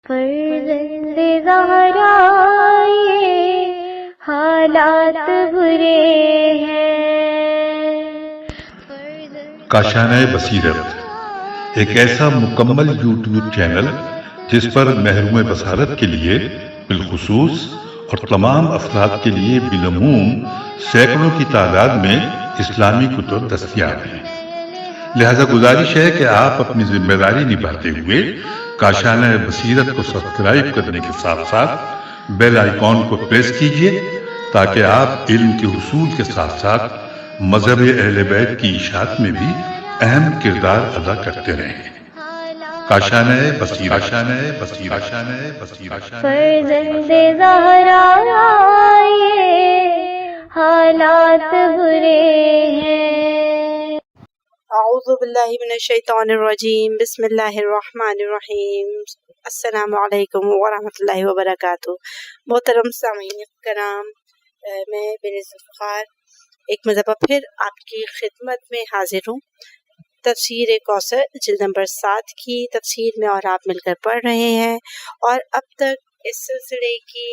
فرزند زہرا یہ حالات برے ہیں۔ کاشانۂ بصیرت ایک ایسا مکمل یوٹیوب چینل جس پر محروم بصارت کے لیے بالخصوص اور تمام افراد کے لیے بالعموم سینکڑوں کی تعداد میں اسلامی کتب دستیاب ہیں۔ لہذا گزارش ہے کہ آپ اپنی ذمہ داری نبھاتے ہوئے کاشانۂ بصیرت کو سبسکرائب کرنے کے ساتھ ساتھ بیل آئیکن کو پریس کیجئے تاکہ آپ علم کے حصول کے ساتھ ساتھ مذہب اہل بیت کی اشاعت میں بھی اہم کردار ادا کرتے رہیں۔ کاشانۂ بصیرت، کاشانۂ بصیرت، کاشانۂ بصیرت۔ فرزند زہرا یہ حالات برے ہیں۔ اعوذ باللہ من الشیطان الرجیم، بسم اللہ الرحمن الرحیم۔ السلام علیکم ورحمۃ اللہ وبرکاتہ۔ محترم سامعین کرام، میں بنت ذوالفقار ایک مرتبہ پھر آپ کی خدمت میں حاضر ہوں۔ تفسیر کوثر جلد نمبر 7 کی تفسیر میں اور آپ مل کر پڑھ رہے ہیں، اور اب تک اس سلسلے کی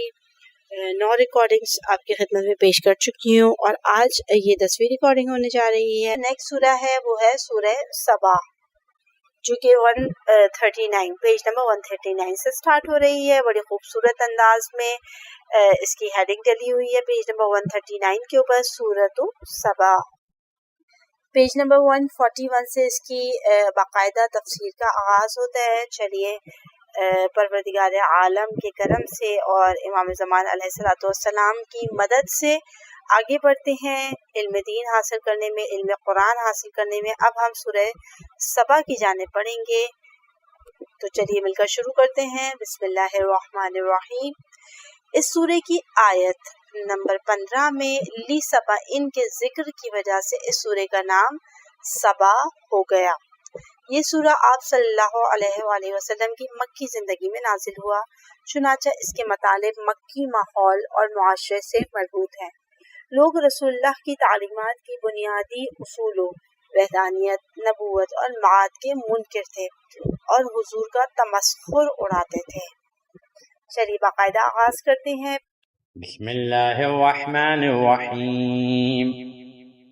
9 ریکارڈنگز آپ کی خدمت میں پیش کر چکی ہوں، اور آج یہ 10ویں ریکارڈنگ ہونے جا رہی ہے۔ نیکسٹ سورہ ہے وہ ہے سورہ سبا، جو کہ 139 پیج نمبر 139 سے سٹارٹ ہو رہی ہے۔ بڑی خوبصورت انداز میں اس کی ہیڈنگ ڈلی ہوئی ہے پیج نمبر 139 کے اوپر، سورۃ سبا۔ پیج نمبر 141 سے اس کی باقاعدہ تفسیر کا آغاز ہوتا ہے۔ چلیے پروردگار عالم کے کرم سے اور امام زمان علیہ الصلوۃ والسلام کی مدد سے آگے بڑھتے ہیں علم دین حاصل کرنے میں، علم قرآن حاصل کرنے میں۔ اب ہم سورہ سبا کی جانب پڑھیں گے، تو چلیے مل کر شروع کرتے ہیں۔ بسم اللہ الرحمن الرحیم۔ اس سورہ کی آیت نمبر 15 میں لی سبا ان کے ذکر کی وجہ سے اس سورہ کا نام سبا ہو گیا۔ یہ سورہ آپ صلی اللہ علیہ وآلہ وسلم کی مکی زندگی میں نازل ہوا، چنانچہ اس کے مطالب مکی ماحول اور معاشرے سے مربوط ہیں۔ لوگ رسول اللہ کی تعلیمات کی بنیادی اصولوں، وحدانیت، نبوت اور معاد کے منکر تھے اور حضور کا تمسخر اڑاتے تھے۔ چلیے باقاعدہ آغاز کرتے ہیں۔ بسم اللہ الرحمن الرحیم۔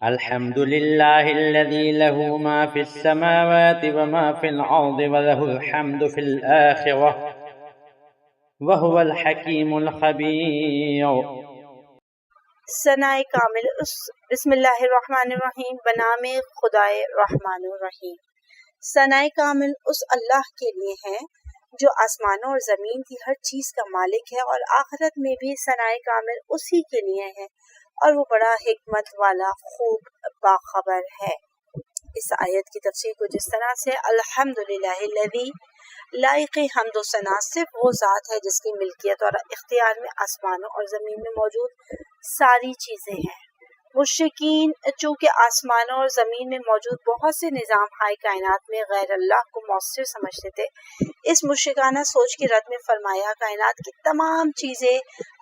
الحمد للہ الذی له ما فی السماوات وما فی الارض وله الحمد فی الآخرہ وهو الحکیم الخبیر۔ ثناء کامل بسم اللہ الرحمن الرحیم، بنام خدائے رحمان الرحیم۔ ثناء کامل اس اللہ کے لیے ہے جو آسمانوں اور زمین کی ہر چیز کا مالک ہے، اور آخرت میں بھی ثناء کامل اسی کے لیے ہے، اور وہ بڑا حکمت والا خوب باخبر ہے۔ اس آیت کی تفسیر کو جس طرح سے الحمدللہ الذی، لائق حمد و ثنا صرف وہ ذات ہے جس کی ملکیت اور اختیار میں آسمانوں اور زمین میں موجود ساری چیزیں ہیں۔ مشرکین چونکہ آسمانوں اور زمین میں موجود بہت سے نظام ہائے کائنات میں غیر اللہ کو مؤثر سمجھتے تھے، اس مشرکانہ سوچ کی رد میں فرمایا کائنات کی تمام چیزیں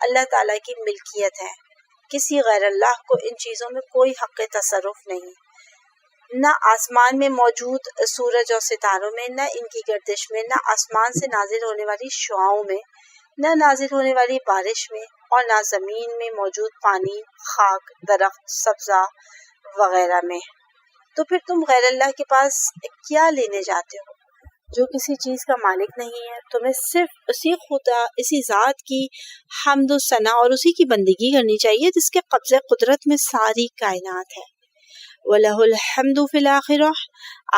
اللہ تعالیٰ کی ملکیت ہیں، کسی غیر اللہ کو ان چیزوں میں کوئی حق تصرف نہیں، نہ آسمان میں موجود سورج اور ستاروں میں، نہ ان کی گردش میں، نہ آسمان سے نازل ہونے والی شعاؤں میں، نہ نازل ہونے والی بارش میں، اور نہ زمین میں موجود پانی، خاک، درخت، سبزہ وغیرہ میں۔ تو پھر تم غیر اللہ کے پاس کیا لینے جاتے ہو جو کسی چیز کا مالک نہیں ہے؟ تمہیں صرف اسی خدا، اسی ذات کی حمد و ثنا اور اسی کی بندگی کرنی چاہیے جس کے قبضہ قدرت میں ساری کائنات ہے۔ وَلَهُ الْحَمْدُ فِي الْآخِرَةِ،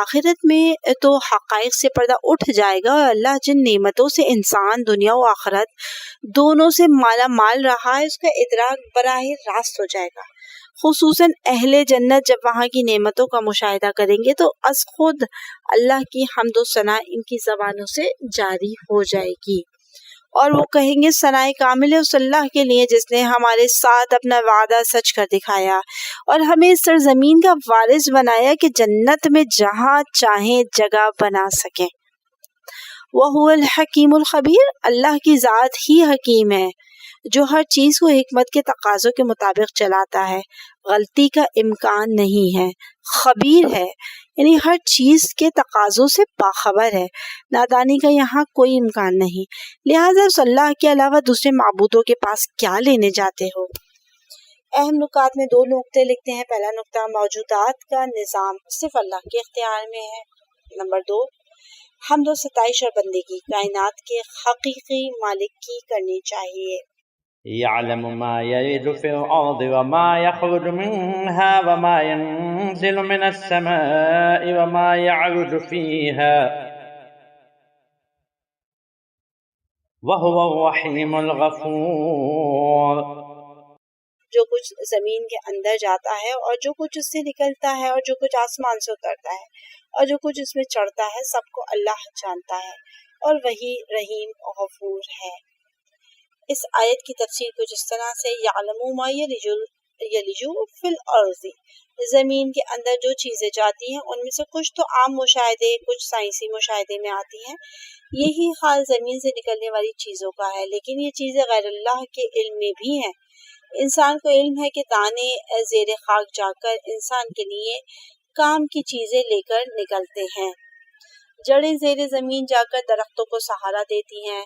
آخرت میں تو حقائق سے پردہ اٹھ جائے گا، اور اللہ جن نعمتوں سے انسان دنیا و آخرت دونوں سے مالا مال رہا ہے اس کا ادراک براہ راست ہو جائے گا۔ خصوصاً اہل جنت جب وہاں کی نعمتوں کا مشاہدہ کریں گے تو از خود اللہ کی حمد و ثنا ان کی زبانوں سے جاری ہو جائے گی، اور وہ کہیں گے ثناء کامل ہے اس اللہ کے لیے جس نے ہمارے ساتھ اپنا وعدہ سچ کر دکھایا اور ہمیں اس سرزمین کا وارث بنایا کہ جنت میں جہاں چاہیں جگہ بنا سکیں۔ وَهُوَ الْحَكِيمُ الْخَبِيرُ، اللہ کی ذات ہی حکیم ہے جو ہر چیز کو حکمت کے تقاضوں کے مطابق چلاتا ہے، غلطی کا امکان نہیں ہے، خبیر ہے، یعنی ہر چیز کے تقاضوں سے باخبر ہے، نادانی کا یہاں کوئی امکان نہیں، لہٰذا اس اللہ کے علاوہ دوسرے معبودوں کے پاس کیا لینے جاتے ہو۔ اہم نکات میں 2 نقطے لکھتے ہیں۔ پہلا نقطہ، موجودات کا نظام صرف اللہ کے اختیار میں ہے۔ نمبر 2، حمد و ستائش اور بندگی کائنات کے حقیقی مالک کی کرنی چاہیے۔ يعلم ما يلج في الأرض وما يخرج منها وما ينزل من السماء وما يعرج فيها وهو الرحيم الغفور۔ جو کچھ زمین کے اندر جاتا ہے اور جو کچھ اس سے نکلتا ہے اور جو کچھ آسمان سے اترتا ہے اور جو کچھ اس میں چڑھتا ہے، سب کو اللہ جانتا ہے اور وہی رحیم و غفور ہے۔ اس آیت کی تفسیر کچھ اس طرح سے، یعلم ما یلج فی الارض، زمین کے اندر جو چیزیں جاتی ہیں ان میں سے کچھ تو عام مشاہدے، کچھ سائنسی مشاہدے میں آتی ہیں، یہی حال زمین سے نکلنے والی چیزوں کا ہے، لیکن یہ چیزیں غیر اللہ کے علم میں بھی ہیں۔ انسان کو علم ہے کہ دانے زیر خاک جا کر انسان کے لیے کام کی چیزیں لے کر نکلتے ہیں، جڑیں زیر زمین جا کر درختوں کو سہارا دیتی ہیں،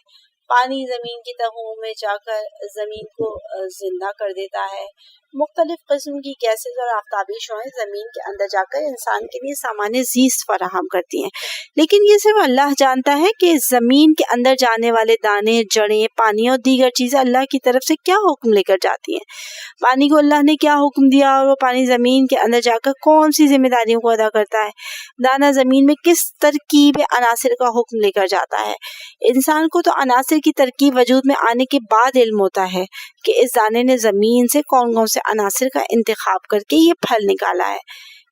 پانی زمین کی تہوں میں جا کر زمین کو زندہ کر دیتا ہے، مختلف قسم کی گیسز اور آفتابی شعاعیں زمین کے اندر جا کر انسان کے لیے سامان زیست فراہم کرتی ہیں، لیکن یہ صرف اللہ جانتا ہے کہ زمین کے اندر جانے والے دانے، جڑیں، پانی اور دیگر چیزیں اللہ کی طرف سے کیا حکم لے کر جاتی ہیں۔ پانی کو اللہ نے کیا حکم دیا اور وہ پانی زمین کے اندر جا کر کون سی ذمہ داریوں کو ادا کرتا ہے، دانہ زمین میں کس ترکیب عناصر کا حکم لے کر جاتا ہے۔ انسان کو تو عناصر کی ترکیب وجود میں آنے کے بعد علم ہوتا ہے کہ اس دانے نے زمین سے کون کون سے عناصر کا انتخاب کر کے یہ پھل نکالا ہے،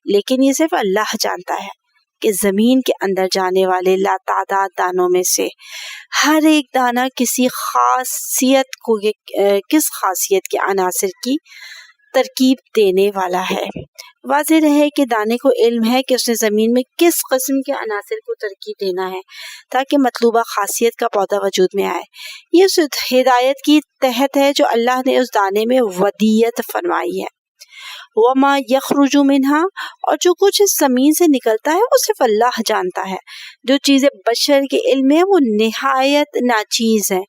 لیکن یہ صرف اللہ جانتا ہے کہ زمین کے اندر جانے والے لاتعداد دانوں میں سے ہر ایک دانہ کس خاصیت کے عناصر کی ترکیب دینے والا ہے۔ واضح رہے کہ دانے کو علم ہے کہ اس نے زمین میں کس قسم کے عناصر کو ترکیب دینا ہے تاکہ مطلوبہ خاصیت کا پودا وجود میں آئے۔ یہ اس ہدایت کی تحت ہے جو اللہ نے اس دانے میں ودیت فرمائی ہے۔ وما یخرج منہا، اور جو کچھ اس زمین سے نکلتا ہے وہ صرف اللہ جانتا ہے۔ جو چیزیں بشر کے علم میں وہ نہایت ناچیز ہیں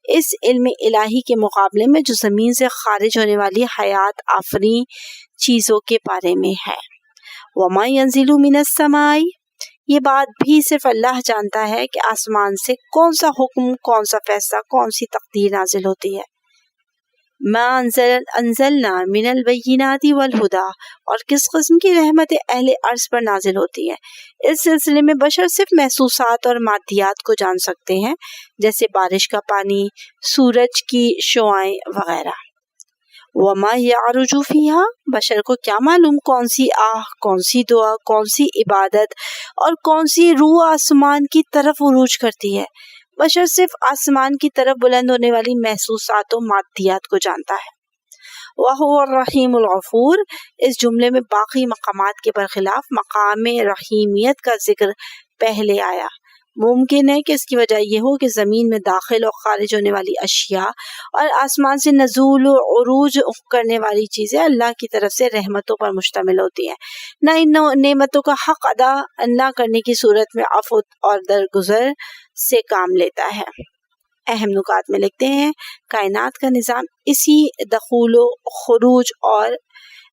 اس علم الہی کے مقابلے میں جو زمین سے خارج ہونے والی حیات آفرین چیزوں کے بارے میں ہے۔ وما ينزل من السماء، یہ بات بھی صرف اللہ جانتا ہے کہ آسمان سے کون سا حکم، کون سا فیصلہ، کون سی تقدیر نازل ہوتی ہے۔ ما انزلنا من البینات والہدی، اور کس قسم کی رحمت اہل عرض پر نازل ہوتی ہے۔ اس سلسلے میں بشر صرف محسوسات اور مادیات کو جان سکتے ہیں، جیسے بارش کا پانی، سورج کی شعاعیں وغیرہ۔ وما یعرج فیہا، بشر کو کیا معلوم کون سی آہ، کون سی دعا، کون سی عبادت اور کون سی روح آسمان کی طرف عروج کرتی ہے۔ بشر صرف آسمان کی طرف بلند ہونے والی محسوسات و مادیات کو جانتا ہے۔ وَهُوَ الرَّحِيمُ الْغَفُورُ، اس جملے میں باقی مقامات کے برخلاف مقام رحیمیت کا ذکر پہلے آیا۔ ممکن ہے کہ اس کی وجہ یہ ہو کہ زمین میں داخل اور خارج ہونے والی اشیاء اور آسمان سے نزول و عروج کرنے والی چیزیں اللہ کی طرف سے رحمتوں پر مشتمل ہوتی ہیں، نہ ان نعمتوں کا حق ادا نہ کرنے کی صورت میں عفو اور درگزر سے کام لیتا ہے۔ اہم نکات میں لکھتے ہیں، کائنات کا نظام اسی دخول و خروج اور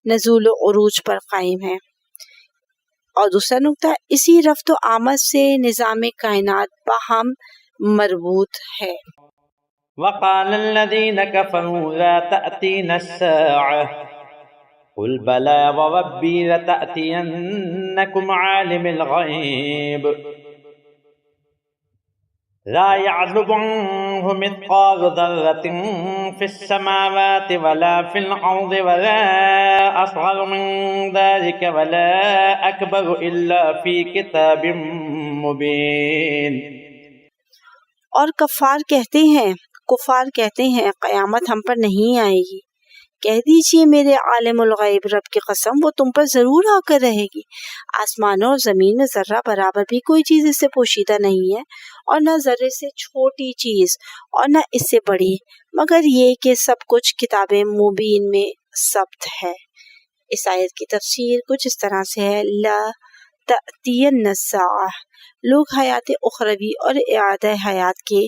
نزول و عروج پر قائم ہے، اور دوسرا نکتہ اسی رفت و آمد سے نظام کائنات باہم مربوط ہے۔ وقال الذين كفروا لا تأتينا الساعة قل بلى وربي لتأتينكم عالم الغيب لا يعزب عنه مثقال ذرة في السماوات ولا في الأرض ولا أصغر من ذلك ولا أكبر إلا في كتاب مبين۔ اور کفار کہتے ہیں قیامت ہم پر نہیں آئے گی، کہہ دیجئے میرے عالم الغیب رب کی قسم وہ تم پر ضرور آ کر رہے گی۔ آسمانوں اور زمین میں ذرہ برابر بھی کوئی چیز اس سے پوشیدہ نہیں ہے، اور نہ ذرے سے چھوٹی چیز اور نہ اس سے بڑی، مگر یہ کہ سب کچھ کتاب مبین میں ثبت ہے۔ اس آیت کی تفسیر کچھ اس طرح سے ہے، لا تأتین الساعہ، لوگ حیات اخروی اور اعادہ حیات کے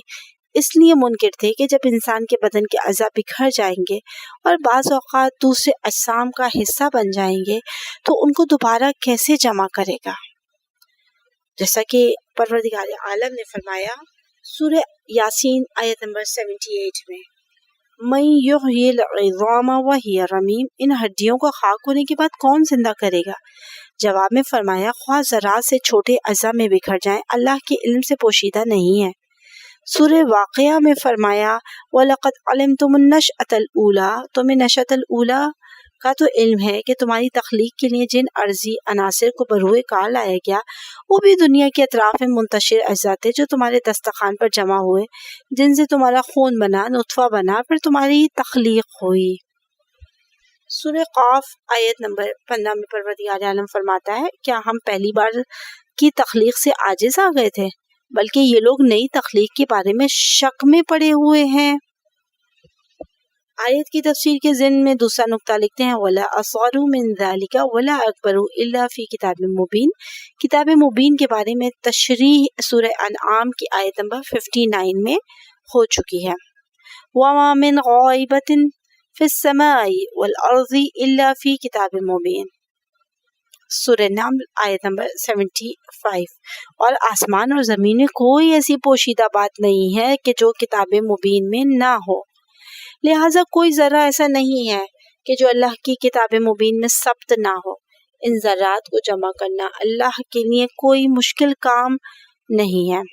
اس لیے منکر تھے کہ جب انسان کے بدن کے اعضاء بکھر جائیں گے اور بعض اوقات دوسرے اجسام کا حصہ بن جائیں گے تو ان کو دوبارہ کیسے جمع کرے گا؟ جیسا کہ پروردگار عالم نے فرمایا سورہ یاسین آیت نمبر 78 میں، من یحیی العظام وہی رمیم، ان ہڈیوں کو خاک ہونے کے بعد کون زندہ کرے گا؟ جواب میں فرمایا خواہ ذرات سے چھوٹے اجزاء میں بکھر جائیں، اللہ کے علم سے پوشیدہ نہیں ہے۔ سورہ واقعہ میں فرمایا وَلَقَدْ عَلِمْتُمُ النَّشْأَةَ الْأُولَىٰ، تمہیں نشأۃ الاولیٰ کا تو علم ہے کہ تمہاری تخلیق کے لیے جن عرضی عناصر کو بروئے کار لایا گیا وہ بھی دنیا کے اطراف میں منتشر اجزاء تھے جو تمہارے دسترخوان پر جمع ہوئے، جن سے تمہارا خون بنا، نطفہ بنا، پھر تمہاری تخلیق ہوئی۔ سورہ قاف آیت نمبر 15 میں پروردگار عالم فرماتا ہے کیا ہم پہلی بار کی تخلیق سے عاجز آ گئے تھے؟ بلکہ یہ لوگ نئی تخلیق کے بارے میں شک میں پڑے ہوئے ہیں۔ آیت کی تفسیر کے ضمن میں دوسرا نقطہ لکھتے ہیں وَلَا أَصْغَرُ مِنْ ذَلِكَ وَلَا أَكْبَرُ إِلَّا فِي كِتَابٍ مُبِينٍ، کتاب مبین کے بارے میں تشریح سورہ انعام کی آیت نمبر 59 میں ہو چکی ہے۔ وَمَا مِنْ غَائِبَةٍ فِي السَّمَاءِ وَالْأَرْضِ إِلَّا فِي كِتَابٍ مُبِينٍ، سورہ نمل آیت نمبر 75۔ اور آسمان اور زمین میں کوئی ایسی پوشیدہ بات نہیں ہے کہ جو کتاب مبین میں نہ ہو، لہٰذا کوئی ذرہ ایسا نہیں ہے کہ جو اللہ کی کتاب مبین میں ثبت نہ ہو۔ ان ذرات کو جمع کرنا اللہ کے لیے کوئی مشکل کام نہیں ہے۔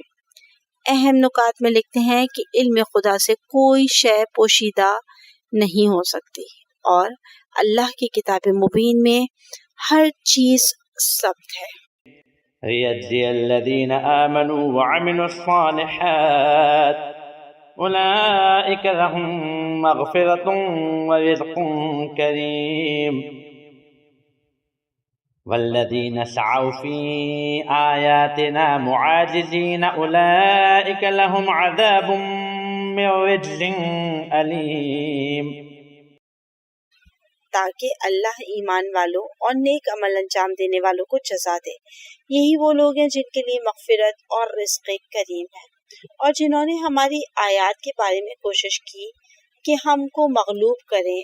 اہم نکات میں لکھتے ہیں کہ علم خدا سے کوئی شے پوشیدہ نہیں ہو سکتی، اور اللہ کی کتاب مبین میں ہر چیز ثبت ہے۔ لِيَجْزِيَ الَّذِينَ آمَنُوا وَعَمِلُوا الصَّالِحَاتِ أُولَئِكَ لَهُم مَّغْفِرَةٌ وَرِزْقٌ كَرِيمٌ وَالَّذِينَ سَعَوْا فِي آيَاتِنَا مُعَاجِزِينَ أُولَئِكَ لَهُمْ عَذَابٌ مِّن رِّجْزٍ أَلِيمٌ، تاکہ اللہ ایمان والوں اور نیک عمل انجام دینے والوں کو جزا دے۔ یہی وہ لوگ ہیں جن کے لیے مغفرت اور رزق کریم ہے، اور جنہوں نے ہماری آیات کے بارے میں کوشش کی کہ ہم کو مغلوب کریں،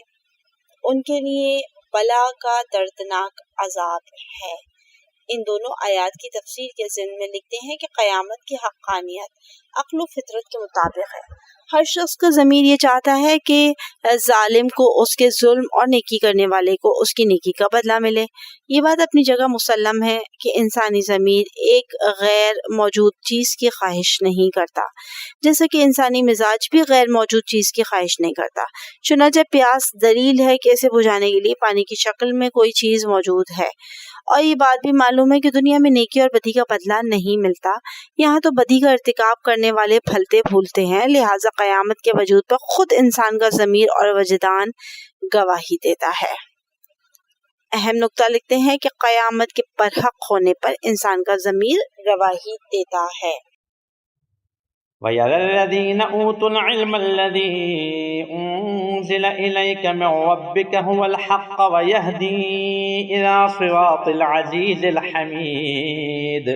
ان کے لیے بلا کا دردناک عذاب ہے۔ ان دونوں آیات کی تفسیر کے ضمن میں لکھتے ہیں کہ قیامت کی حقانیت عقل و فطرت کے مطابق ہے۔ ہر شخص کا ضمیر یہ چاہتا ہے کہ ظالم کو اس کے ظلم اور نیکی کرنے والے کو اس کی نیکی کا بدلہ ملے۔ یہ بات اپنی جگہ مسلم ہے کہ انسانی ضمیر ایک غیر موجود چیز کی خواہش نہیں کرتا، جیسا کہ انسانی مزاج بھی غیر موجود چیز کی خواہش نہیں کرتا۔ چنانچہ پیاس دلیل ہے کہ اسے بجھانے کے لیے پانی کی شکل میں کوئی چیز موجود ہے، اور یہ بات بھی معلوم ہے کہ دنیا میں نیکی اور بدی کا بدلہ نہیں ملتا، یہاں تو بدی کا ارتکاب کرنے والے پھلتے پھولتے ہیں، لہٰذا قیامت کے وجود پر خود انسان کا ضمیر اور وجدان گواہی دیتا ہے۔ اہم نقطہ لکھتے ہیں کہ قیامت کے برحق ہونے پر انسان کا ضمیر گواہی دیتا ہے۔ وَيَرَى الَّذِينَ أُوتُوا الْعِلْمَ الَّذِي أُنزِلَ إِلَيْكَ مِن رَّبِّكَ هُوَ الْحَقُّ وَيَهْدِي إِلَىٰ صِرَاطِ الْعَزِيزِ الْحَمِيدِ،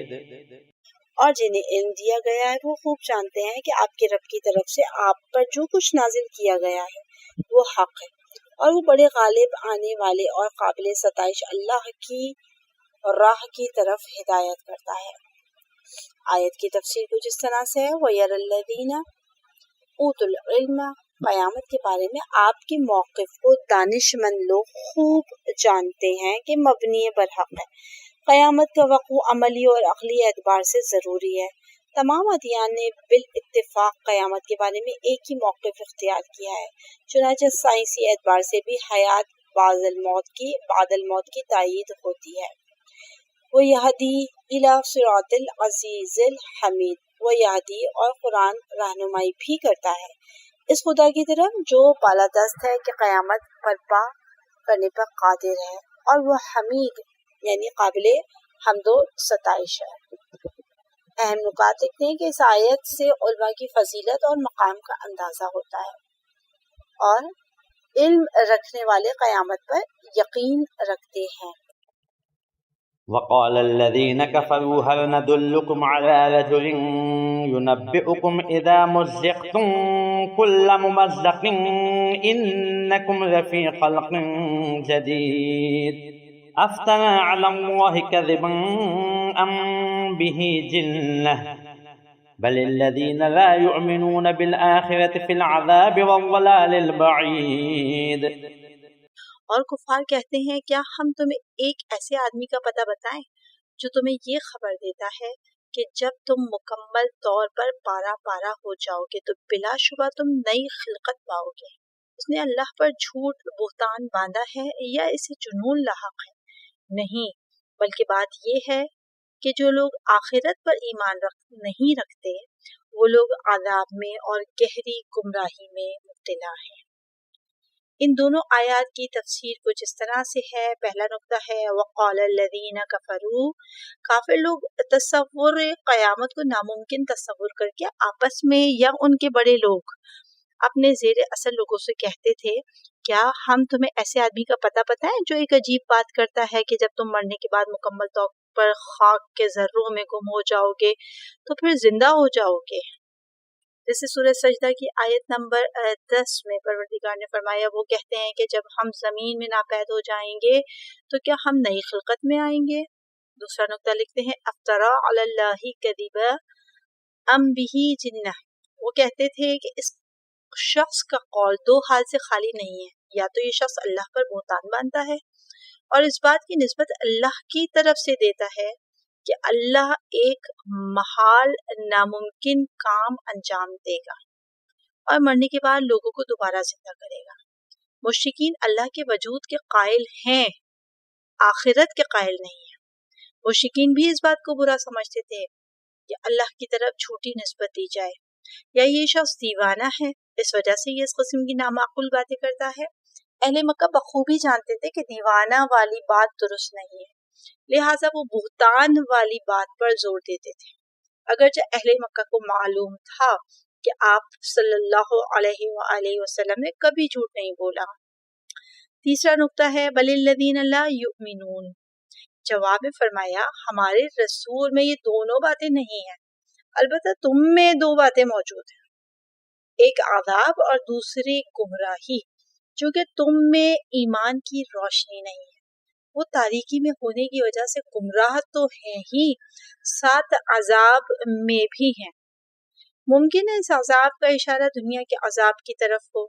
اور جنہیں علم دیا گیا ہے وہ خوب جانتے ہیں کہ آپ کے رب کی طرف سے آپ پر جو کچھ نازل کیا گیا ہے وہ حق ہے، اور وہ بڑے غالب آنے والے اور قابل ستائش اللہ کی راہ کی طرف ہدایت کرتا ہے۔ آیت کی تفسیر کچھ اس طرح سے ہے وَيَرَى الَّذِينَ أُوتُوا الْعِلْمَ، قیامت کے بارے میں آپ کے موقف کو دانشمند لوگ خوب جانتے ہیں کہ مبنی برحق ہے۔ قیامت کا وقوع عملی اور عقلی اعتبار سے ضروری ہے۔ تمام ادیان نے بالاتفاق قیامت کے بارے میں ایک ہی موقف اختیار کیا ہے، چنانچہ سائنسی اعتبار سے بھی حیات بعد الموت کی تائید ہوتی ہے۔ وَيَهْدِي إِلَىٰ صِرَاطِ الْعَزِيزِ الْحَمِيدِ، وَيَهْدِي اور قرآن رہنمائی بھی کرتا ہے اس خدا کی طرف جو بالادست ہے کہ قیامت برپا کرنے پر قادر ہے، اور وہ حمید یعنی قابل حمد و ستائش ہے۔ اہم نکات لکھتے ہیں کہ اس آیت سے علماء کی فضیلت اور مقام کا اندازہ ہوتا ہے، اور علم رکھنے والے قیامت پر یقین رکھتے ہیں۔ وقال الذين كفروا هل ندلكم على رجل ينبئكم إذا مزقتم كل ممزق إنكم لفي خلق جديد أفترى على الله كذبا أم به جنة بل الذين لا يؤمنون بالآخرة في العذاب والضلال البعيد۔ اور کفار کہتے ہیں کیا ہم تمہیں ایک ایسے آدمی کا پتہ بتائیں جو تمہیں یہ خبر دیتا ہے کہ جب تم مکمل طور پر پارا پارا ہو جاؤ گے تو بلا شبہ تم نئی خلقت پاؤ گے۔ اس نے اللہ پر جھوٹ بہتان باندھا ہے یا اسے جنون لاحق ہے؟ نہیں، بلکہ بات یہ ہے کہ جو لوگ آخرت پر ایمان نہیں رکھتے وہ لوگ عذاب میں اور گہری گمراہی میں مبتلا ہیں۔ ان دونوں آیات کی تفسیر کچھ اس طرح سے ہے۔ پہلا نقطہ ہے وقال الذین کفروا، کافر لوگ تصور قیامت کو ناممکن تصور کر کے آپس میں یا ان کے بڑے لوگ اپنے زیر اثر لوگوں سے کہتے تھے کیا ہم تمہیں ایسے آدمی کا پتہ بتائیں جو ایک عجیب بات کرتا ہے کہ جب تم مرنے کے بعد مکمل طور پر خاک کے ذروں میں گم ہو جاؤ گے تو پھر زندہ ہو جاؤ گے۔ جیسے سورہ سجدہ کی آیت نمبر 10 میں پروردگار نے فرمایا وہ کہتے ہیں کہ جب ہم زمین میں ناپید ہو جائیں گے تو کیا ہم نئی خلقت میں آئیں گے۔ دوسرا نقطہ لکھتے ہیں افترا علی اللہ کذبا ام بہ جنہ، وہ کہتے تھے کہ اس شخص کا قول دو حال سے خالی نہیں ہے، یا تو یہ شخص اللہ پر بہتان باندھتا ہے اور اس بات کی نسبت اللہ کی طرف سے دیتا ہے کہ اللہ ایک محال ناممکن کام انجام دے گا اور مرنے کے بعد لوگوں کو دوبارہ زندہ کرے گا۔ مشرکین اللہ کے وجود کے قائل ہیں، آخرت کے قائل نہیں ہیں۔ مشرکین بھی اس بات کو برا سمجھتے تھے کہ اللہ کی طرف جھوٹی نسبت دی جائے، یا یہ شخص دیوانہ ہے اس وجہ سے یہ اس قسم کی نامعقول باتیں کرتا ہے۔ اہل مکہ بخوبی جانتے تھے کہ دیوانہ والی بات درست نہیں ہے، لہٰذا وہ بہتان والی بات پر زور دیتے تھے، اگرچہ اہل مکہ کو معلوم تھا کہ آپ صلی اللہ علیہ وآلہ وسلم نے کبھی جھوٹ نہیں بولا۔ تیسرا نقطہ ہے بل الذین لا یؤمنون، جواب میں فرمایا ہمارے رسول میں یہ دونوں باتیں نہیں ہیں، البتہ تم میں دو باتیں موجود ہیں، ایک عذاب اور دوسری گمراہی، چونکہ تم میں ایمان کی روشنی نہیں ہے، وہ تاریکی میں ہونے کی وجہ سے گمراہ تو ہیں ہی، ساتھ عذاب میں بھی ہیں۔ ممکن ہے اس عذاب کا اشارہ دنیا کے عذاب کی طرف ہو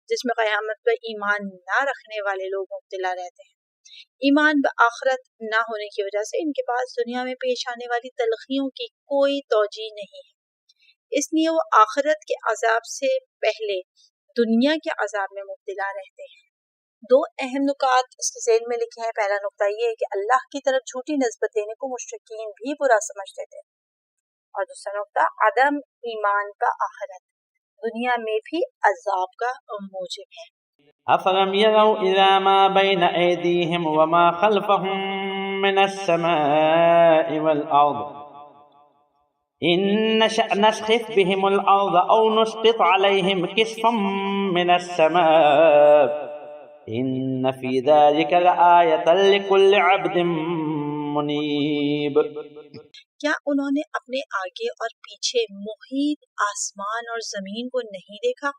جس میں قیامت پر ایمان نہ رکھنے والے لوگ مبتلا رہتے ہیں۔ ایمان بآخرت نہ ہونے کی وجہ سے ان کے پاس دنیا میں پیش آنے والی تلخیوں کی کوئی توجیہ نہیں ہے، اس لیے وہ آخرت کے عذاب سے پہلے دنیا کے عذاب میں مبتلا رہتے ہیں۔ دو اہم نکات اس کے ذہن میں لکھے ہیں۔ پہلا نقطہ یہ ہے کہ اللہ کی طرف جھوٹی نسبت دینے کو مشرکین بھی برا سمجھتے تھے، اور دوسرا نقطہ عدم ایمان بآخرت دنیا میں بھی عذاب کا موجب ہے۔ أفلم يروا إلى ما بين أيديهم وما خلفهم من السماء والأرض إن نشأ نسخف بهم الأرض أو نسقط عليهم كسفا من السماء إن في ذلك لآية لكل عبد منيب۔ کیا انہوں نے اپنے آگے اور پیچھے محیط آسمان اور زمین کو نہیں دیکھا؟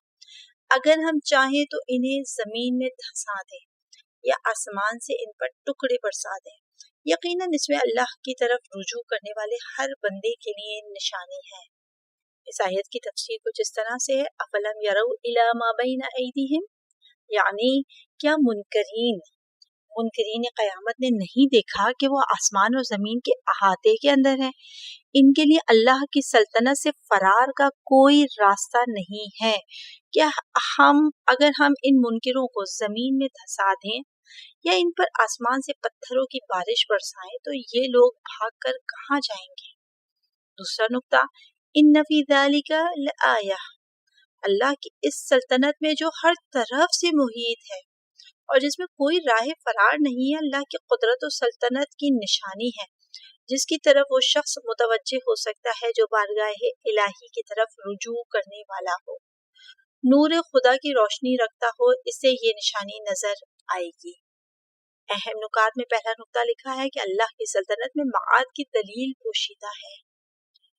اگر ہم چاہیں تو انہیں زمین میں دھسا دیں یا آسمان سے ان پر ٹکڑے برسا دیں، یقیناً اس میں اللہ کی طرف رجوع کرنے والے ہر بندے کے لیے نشانی ہے۔ اس آیت کی تفسیر کچھ اس طرح سے ہے افلم یروا الی ما بین ایدیہم، یعنی کیا منکرین قیامت نے نہیں دیکھا کہ وہ آسمان اور زمین کے احاطے کے اندر ہے، ان کے لیے اللہ کی سلطنت سے فرار کا کوئی راستہ نہیں ہے۔ کیا اگر ہم ان منکروں کو زمین میں دھسا دیں یا ان پر آسمان سے پتھروں کی بارش برسائیں تو یہ لوگ بھاگ کر کہاں جائیں گے؟ دوسرا نقطہ ان فی ذلک لآیہ، اللہ کی اس سلطنت میں جو ہر طرف سے محیط ہے اور جس میں کوئی راہ فرار نہیں ہے، اللہ کی قدرت و سلطنت کی نشانی ہے جس کی طرف وہ شخص متوجہ ہو سکتا ہے جو بارگاہ الہی کی طرف رجوع کرنے والا ہو، نور خدا کی روشنی رکھتا ہو، اسے یہ نشانی نظر آئے گی۔ اہم نکات میں پہلا نقطہ لکھا ہے کہ اللہ کی سلطنت میں معاد کی دلیل پوشیدہ ہے،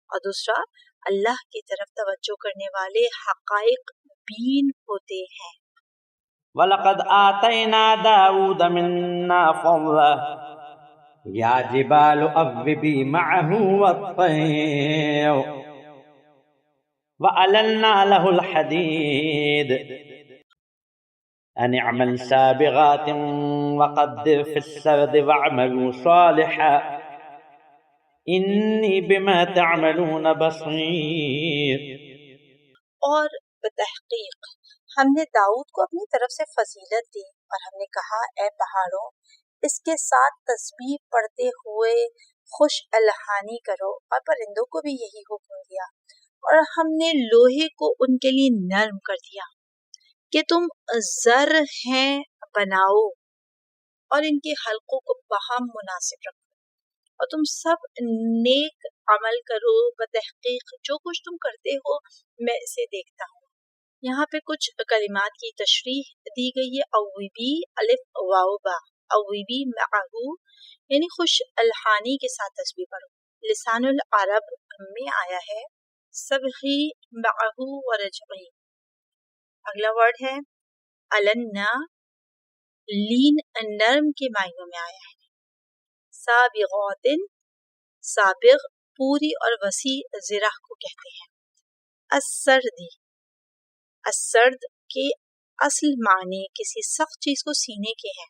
اور دوسرا اللہ کی طرف توجہ کرنے والے حقائق بین ہوتے ہیں۔ وَلَقَدْ آتَيْنَا دَاوُودَ مِنَّا فَضْلًا يَا جِبَالُ أَوِّبِي مَعَهُ وَالطَّيْرَ وَأَلَنَّا لَهُ الْحَدِيدَ أَنِ اعْمَلْ سَابِغَاتٍ وَقَدِّرْ فِي السَّرْدِ وَاعْمَلُوا صَالِحًا إِنِّي بِمَا تَعْمَلُونَ بَصِيرٌ۔ اور بتحقیق ہم نے داؤد کو اپنی طرف سے فضیلت دی اور ہم نے کہا اے پہاڑوں اس کے ساتھ تسبیح پڑھتے ہوئے خوش الحانی کرو، اور پرندوں کو بھی یہی حکم دیا، اور ہم نے لوہے کو ان کے لیے نرم کر دیا کہ تم زر ہیں بناؤ اور ان کے حلقوں کو باہم مناسب رکھو، اور تم سب نیک عمل کرو، بتحقیق جو کچھ تم کرتے ہو میں اسے دیکھتا ہوں۔ یہاں پہ کچھ کلمات کی تشریح دی گئی ہے، اویبی الف واو با، اویبی معہو یعنی خوش الحانی کے ساتھ تسبیح پڑھو۔ لسان العرب میں آیا ہے سبحی معہو ورجعی۔ اگلا ورڈ ہے النا، لین نرم کے معنوں میں آیا ہے۔ سابغات، سابغ پوری اور وسیع زرہ کو کہتے ہیں۔ السردی، السرد کے اصل معنی کسی سخت چیز کو سینے کے ہیں،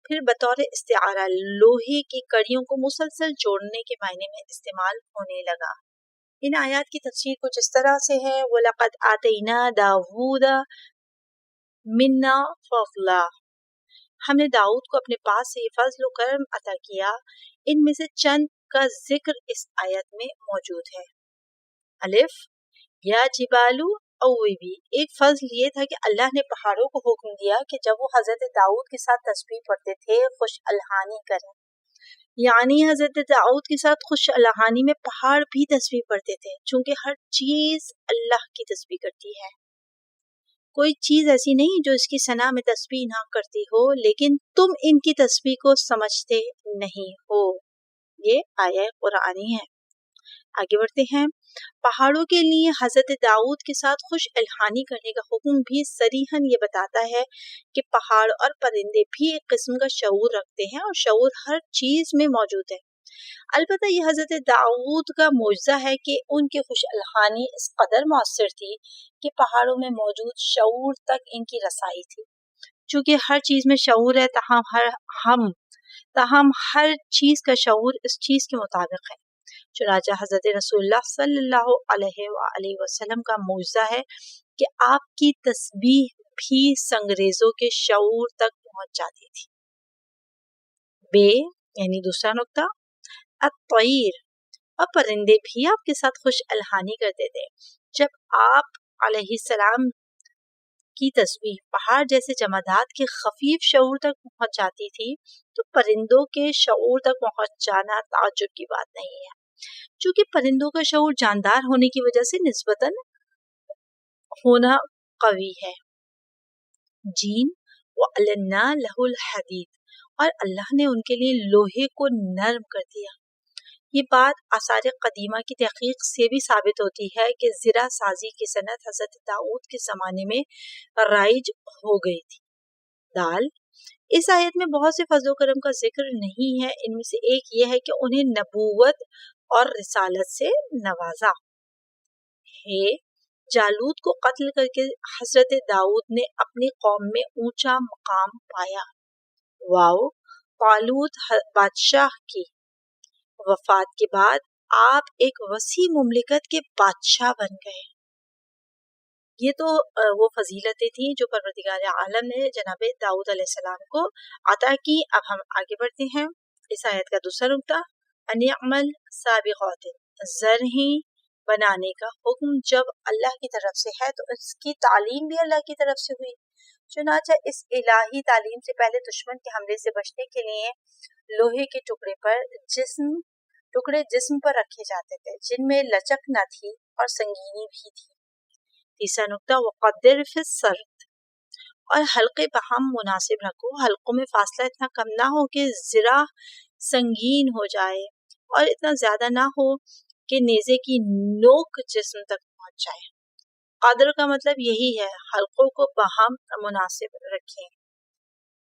پھر بطور استعارہ لوہے کی کڑیوں کو مسلسل جوڑنے کے معنی میں استعمال ہونے لگا۔ ان آیات کی تفسیر کچھ اس طرح سے ہے، وَلَقَدْ آتَيْنَا دَاوُودَ مِنَّا فَضْلًا، ہم نے داؤد کو اپنے پاس سے فضل و کرم عطا کیا۔ ان میں سے چند کا ذکر اس آیت میں موجود ہے۔ الف، یا جبالو اویبی، ایک فضل یہ تھا کہ اللہ نے پہاڑوں کو حکم دیا کہ جب وہ حضرت داؤد کے ساتھ تسبیح پڑھتے تھے خوش الحانی کریں، یعنی حضرت داؤد کے ساتھ خوش الحانی میں پہاڑ بھی تسبیح پڑھتے تھے، چونکہ ہر چیز اللہ کی تسبیح کرتی ہے، کوئی چیز ایسی نہیں جو اس کی ثنا میں تسبیح نہ کرتی ہو، لیکن تم ان کی تسبیح کو سمجھتے نہیں ہو۔ یہ آیہ قرآنی ہے۔ آگے بڑھتے ہیں۔ پہاڑوں کے لیے حضرت داؤد کے ساتھ خوش الحانی کرنے کا حکم بھی صریحاً یہ بتاتا ہے کہ پہاڑ اور پرندے بھی ایک قسم کا شعور رکھتے ہیں اور شعور ہر چیز میں موجود ہے۔ البتہ یہ حضرت داؤد کا معجزہ ہے کہ ان کی خوش الحانی اس قدر مؤثر تھی کہ پہاڑوں میں موجود شعور تک ان کی رسائی تھی۔ چونکہ ہر چیز میں شعور ہے، تاہم ہر چیز کا شعور اس چیز کے مطابق ہے۔ چنانچہ حضرت رسول اللہ صلی اللہ علیہ وآلہ وسلم کا معجزہ ہے کہ آپ کی تسبیح بھی سنگریزوں کے شعور تک پہنچ جاتی تھی۔ بے یعنی دوسرا نقطہ، الطیر، اور پرندے بھی آپ کے ساتھ خوش الحانی کرتے تھے۔ جب آپ علیہ السلام کی تسبیح پہاڑ جیسے جمادات کے خفیف شعور تک پہنچ جاتی تھی تو پرندوں کے شعور تک پہنچ جانا تعجب کی بات نہیں ہے، چونکہ پرندوں کا شعور جاندار ہونے کی وجہ سے نسبتاً ہونا قوی ہے۔ جیم، وَأَلَنَّا لَهُ الْحَدِيدَ، اور اللہ نے ان کے لیے لوہے کو نرم کر دیا۔ یہ بات آثار قدیمہ کی تحقیق سے بھی ثابت ہوتی ہے کہ زرہ سازی کی صنعت حضرت داؤد کے زمانے میں رائج ہو گئی تھی۔ دال، اس آیت میں بہت سے فضل و کرم کا ذکر نہیں ہے، ان میں سے ایک یہ ہے کہ انہیں نبوت اور رسالت سے نوازا ہے۔ جالوت کو قتل کر کے حضرت داؤد نے اپنی قوم میں اونچا مقام پایا۔ واو، طالوت بادشاہ کی وفات کے بعد آپ ایک وسیع مملکت کے بادشاہ بن گئے۔ یہ تو وہ فضیلتیں تھیں جو پروردگار عالم نے جناب داؤد علیہ السلام کو عطا کی۔ اب ہم آگے بڑھتے ہیں۔ اس آیت کا دوسرا نقطہ، ان یعمل سابغات، زرہیں بنانے کا حکم جب اللہ کی طرف سے ہے تو اس کی تعلیم بھی اللہ کی طرف سے ہوئی۔ چنانچہ اس الہی تعلیم سے پہلے دشمن کے حملے سے بچنے کے لیے لوہے کے ٹکڑے جسم پر رکھے جاتے تھے جن میں لچک نہ تھی اور سنگینی بھی تھی۔ تیسرا نقطہ وقدر فی السرد، اور حلقے بہم مناسب رکھو، حلقوں میں فاصلہ اتنا کم نہ ہو کہ ذرا سنگین ہو جائے اور اتنا زیادہ نہ ہو کہ نیزے کی نوک جسم تک پہنچ جائے۔ قدر کا مطلب یہی ہے، حلقوں کو بہم مناسب رکھیں۔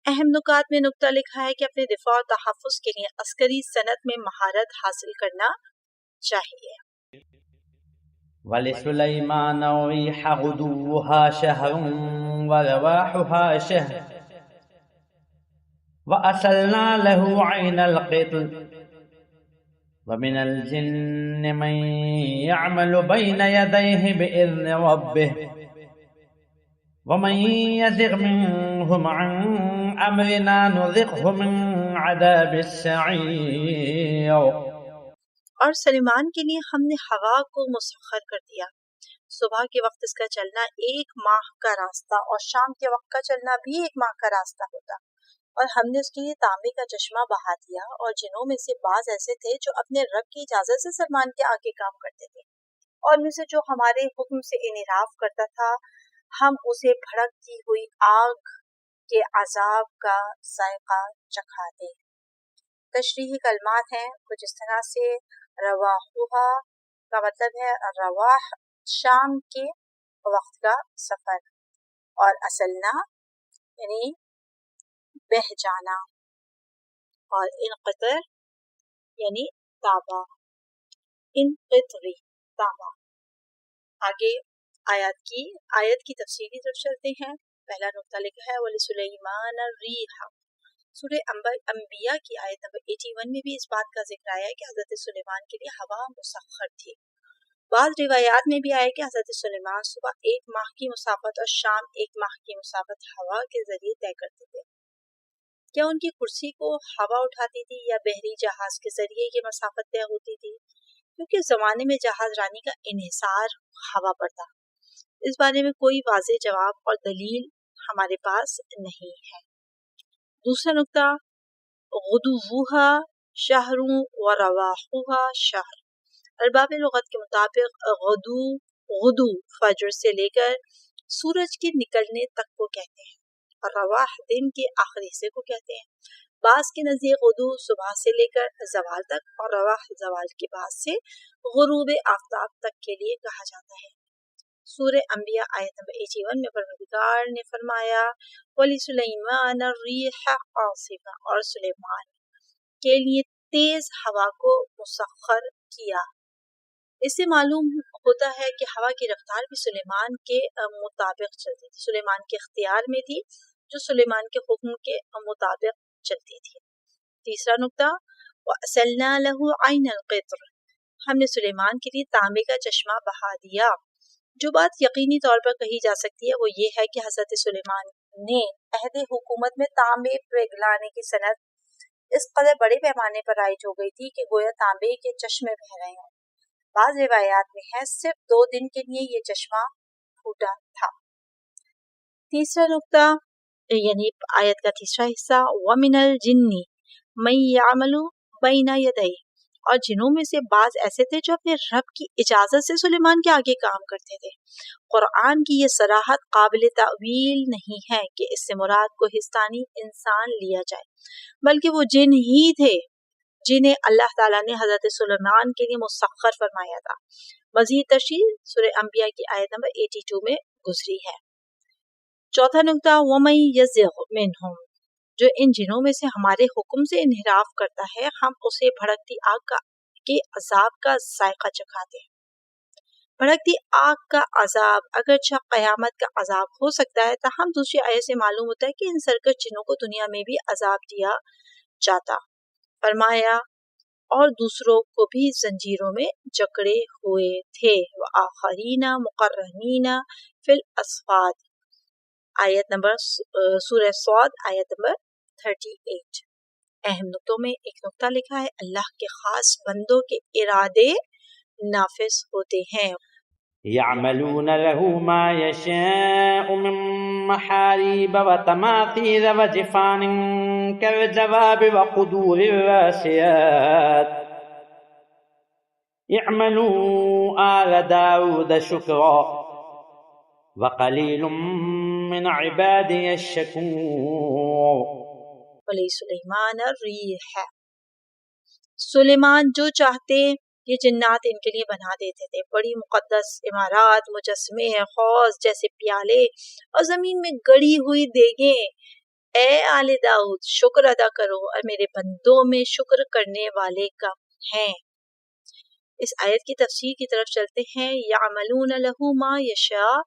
اہم نکات میں نقطہ لکھا ہے کہ اپنے دفاع اور تحفظ کے لیے عسکری صنعت میں مہارت حاصل کرنا چاہیے۔ وَلِسُلَيْمَانَ الرِّيحَ غُدُوُّهَا شَهْرٌ وَرَوَاحُهَا شَهْرٌ وَأَسَلْنَا لَهُ عَيْنَ الْقِطْرِ وَمِنَ الْجِنِّ مَن يَعْمَلُ بَيْنَ يَدَيْهِ بِإِذْنِ رَبِّهِ وَمَن يَزِغْ مِنْهُمْ عَنْ أَمْرِنَا نُذِقْهُ مِنْ عَذَابِ السَّعِيرِ۔ اور سلیمان کے لیے ہم نے ہوا کو مسخر کر دیا، صبح کے وقت اس کا چلنا 1 ماہ کا راستہ اور شام کے وقت کا چلنا بھی 1 ماہ کا راستہ ہوتا، اور ہم نے اس کے لیے تانبے کا چشمہ بہا دیا، اور جنوں میں سے بعض ایسے تھے جو اپنے رب کی اجازت سے سلیمان کے آگے کام کرتے تھے، اور ان میں سے جو ہمارے حکم سے انحراف کرتا تھا ہم اسے بھڑکتی ہوئی آگ کے عذاب کا ذائقہ چکھاتے۔ تشریحی کلمات ہیں کچھ اس طرح سے، رواحوہا کا مطلب ہے رواح شام کے وقت کا سفر، اور اصلنا یعنی بہ جانا، اور انقطر یعنی تابا، انقطری تابا۔ آگے آیت کی تفصیلی طرف چلتے ہیں۔ پہلا نقطہ لکھا ہے وَلِسُلَيْمَانَ الرِّيحَ۔ سورہ انبیاء کی آیت نمبر 81 میں بھی اس بات کا ذکر آیا ہے کہ حضرت سلیمان کے لیے ہوا مسخر تھی۔ بعض روایات میں بھی آیا کہ حضرت سلیمان صبح 1 ماہ کی مسافت اور شام 1 ماہ کی مسافت ہوا کے ذریعے طے کرتے تھے۔ کیا ان کی کرسی کو ہوا اٹھاتی تھی یا بحری جہاز کے ذریعے یہ مسافت طے ہوتی تھی؟ کیونکہ زمانے میں جہاز رانی کا انحصار ہوا پر تھا، اس بارے میں کوئی واضح جواب اور دلیل ہمارے پاس نہیں ہے۔ دوسرا نقطہ غدوہا شہر و رواحوہا شہر۔ ارباب لغت کے مطابق غدو فجر سے لے کر سورج کے نکلنے تک کو کہتے ہیں، اور رواح دن کے آخری حصے کو کہتے ہیں۔ بعض کے نزدیک غدو صبح سے لے کر زوال تک اور رواح زوال کے بعد سے غروب آفتاب تک کے لیے کہا جاتا ہے۔ سورہ انبیاء آیت نمبر 81 میں پروردگار نے فرمایا وَلِسُلَيْمَانَ الرِّيحَ عَاصِفًا، اور سلیمان کے لیے تیز ہوا کو مسخر کیا۔ اس سے معلوم ہوتا ہے کہ ہوا کی رفتار بھی سلیمان کے مطابق چلتی تھی، سلیمان کے اختیار میں تھی، جو سلیمان کے حکم کے مطابق چلتی تھی۔ تیسرا نقطہ وَأَسَلْنَا لَهُ عَيْنَ الْقِطْرِ، ہم نے سلیمان کے لیے تانبے کا چشمہ بہا دیا۔ جو بات یقینی طور پر کہی جا سکتی ہے وہ یہ ہے کہ حضرت سلیمان نے عہد حکومت میں تانبے پگھلانے کی صنعت اس قدر بڑے پیمانے پر رائج ہو گئی تھی کہ گویا تانبے کے چشمے بہہ رہے ہوں۔ بعض روایات میں ہے صرف 2 دن کے لیے یہ چشمہ پھوٹا تھا۔ تیسرا نقطہ یعنی آیت کا تیسرا حصہ وَمِنَ الْجِنِّ مَن يَعْمَلُ بَيْنَ يَدَيْهِ، اور جنوں میں سے بعض ایسے تھے جو اپنے رب کی اجازت سے سلیمان کے آگے کام کرتے تھے۔ قرآن کی یہ صراحت قابل تعویل نہیں ہے کہ اس سے مراد کوہستانی انسان لیا جائے، بلکہ وہ جن ہی تھے جنہیں اللہ تعالیٰ نے حضرت سلیمان کے لیے مسخر فرمایا تھا۔ مزید تشریح سورہ انبیاء کی آیت نمبر 82 میں گزری ہے۔ چوتھا نقطہ وَمَن يَزِغْ مِنْهُمْ، جو ان جنوں میں سے ہمارے حکم سے انحراف کرتا ہے ہم اسے بھڑکتی آگ کے عذاب کا ذائقہ چکھاتے ہیں۔ بھڑکتی آگ کا عذاب اگرچہ قیامت کا عذاب ہو سکتا ہے، تاہم دوسری آیت سے معلوم ہوتا ہے کہ ان سرکش جنوں کو دنیا میں بھی عذاب دیا جاتا۔ فرمایا اور دوسروں کو بھی زنجیروں میں جکڑے ہوئے تھے۔ وآخرین مقرنین فی الاصفاد، آیت نمبر سورہ صاد آیت نمبر 38۔ اہم نقطوں میں ایک نقطہ لکھا ہے اللہ کے خاص بندوں کے ارادے نافذ ہوتے ہیں۔ يعملون له ما يشاء من محاريب وتماثيل وجفان كالجواب وقدور الراسيات اعملوا آل داود شكرا وقليل من عبادي الشكور۔ وَلِسُلَيْمَانَ الرِّيحَ، سلیمان جو چاہتے یہ جنات ان کے لیے بنا دیتے تھے، بڑی مقدس عمارات، مجسمے، حوض جیسے پیالے اور زمین میں گڑی ہوئی دیگیں۔ اے آل داؤد شکر ادا کرو اور میرے بندوں میں شکر کرنے والے کم ہیں۔ اس آیت کی تفسیر کی طرف چلتے ہیں۔ یعملون لہ ما یشاء،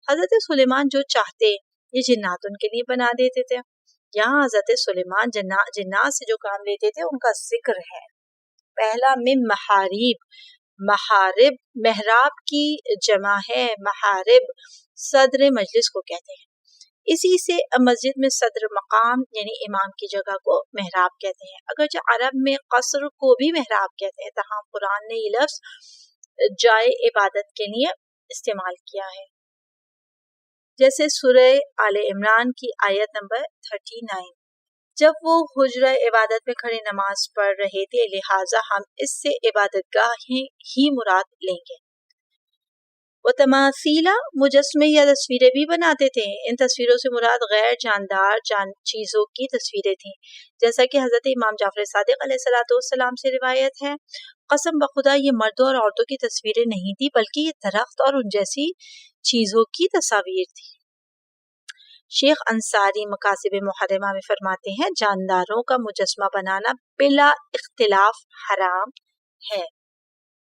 حضرت سلیمان جو چاہتے یہ جنات ان کے لیے بنا دیتے تھے۔ یہاں حضرت سلیمان جنات سے جو کام لیتے تھے ان کا ذکر ہے۔ پہلا من محاریب، محارب محراب کی جمع ہے، محارب صدر مجلس کو کہتے ہیں، اسی سے مسجد میں صدر مقام یعنی امام کی جگہ کو محراب کہتے ہیں، اگرچہ عرب میں قصر کو بھی محراب کہتے ہیں، تاہم قرآن نے یہ لفظ جائے عبادت کے لیے استعمال کیا ہے، جیسے سورہ آل عمران کی آیت نمبر 39، جب وہ حجرہ عبادت میں کھڑے نماز پڑھ رہے تھے، لہٰذا ہم اس سے عبادت گاہ ہی مراد لیں گے۔ وہ تماثیلا مجسمے یا تصویریں بھی بناتے تھے، ان تصویروں سے مراد غیر جاندار چیزوں کی تصویریں تھیں، جیسا کہ حضرت امام جعفر صادق علیہ السلام سے روایت ہے، قسم بخدا یہ مردوں اور عورتوں کی تصویریں نہیں تھی بلکہ یہ درخت اور ان جیسی چیزوں کی تصاویر تھی۔ شیخ انصاری مقاصد محرمہ میں فرماتے ہیں جانداروں کا مجسمہ بنانا بلا اختلاف حرام ہے۔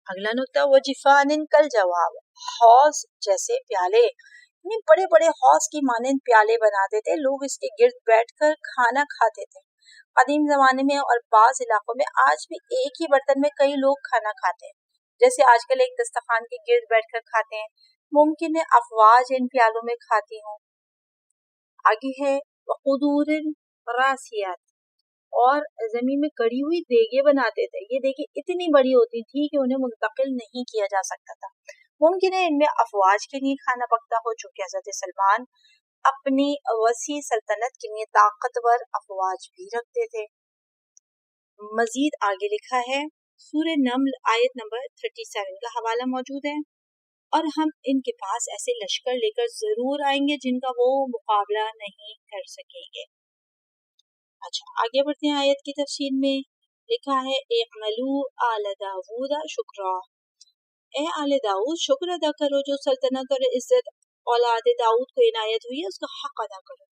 اگلا نکتہ وجفان کل جواب، حوض جیسے پیالے، یعنی بڑے بڑے حوض کی مانند پیالے بناتے تھے، لوگ اس کے گرد بیٹھ کر کھانا کھاتے تھے۔ قدیم زمانے میں اور بعض علاقوں میں آج بھی ایک ہی برتن میں کئی لوگ کھانا کھاتے ہیں، جیسے آج کل ایک دسترخوان کے گرد بیٹھ کر کھاتے ہیں، ممکن ہے افواج ان پیالوں میں کھاتی ہوں۔ آگے ہے وقدور راسیات، اور زمین میں کڑی ہوئی دیگیں بناتے تھے، یہ دیگیں اتنی بڑی ہوتی تھی کہ انہیں منتقل نہیں کیا جا سکتا تھا، ممکن ہے ان میں افواج کے لیے کھانا پکتا ہو، چونکہ حضرت سلمان اپنی وسیع سلطنت کے لیے طاقتور افواج بھی رکھتے تھے۔ مزید آگے لکھا ہے، سورہ نمل آیت نمبر 37 کا حوالہ موجود ہے، اور ہم ان کے پاس ایسے لشکر لے کر ضرور آئیں گے جن کا وہ مقابلہ نہیں کر سکیں گے۔ اچھا آگے بڑھتے ہیں، آیت کی تفسیر میں لکھا ہے اعملوا آل داود شکرا، اے آل داؤد شکر ادا کرو، جو سلطنت اور عزت اولاد داؤد کو عنایت ہوئی ہے اس کا حق ادا کرو،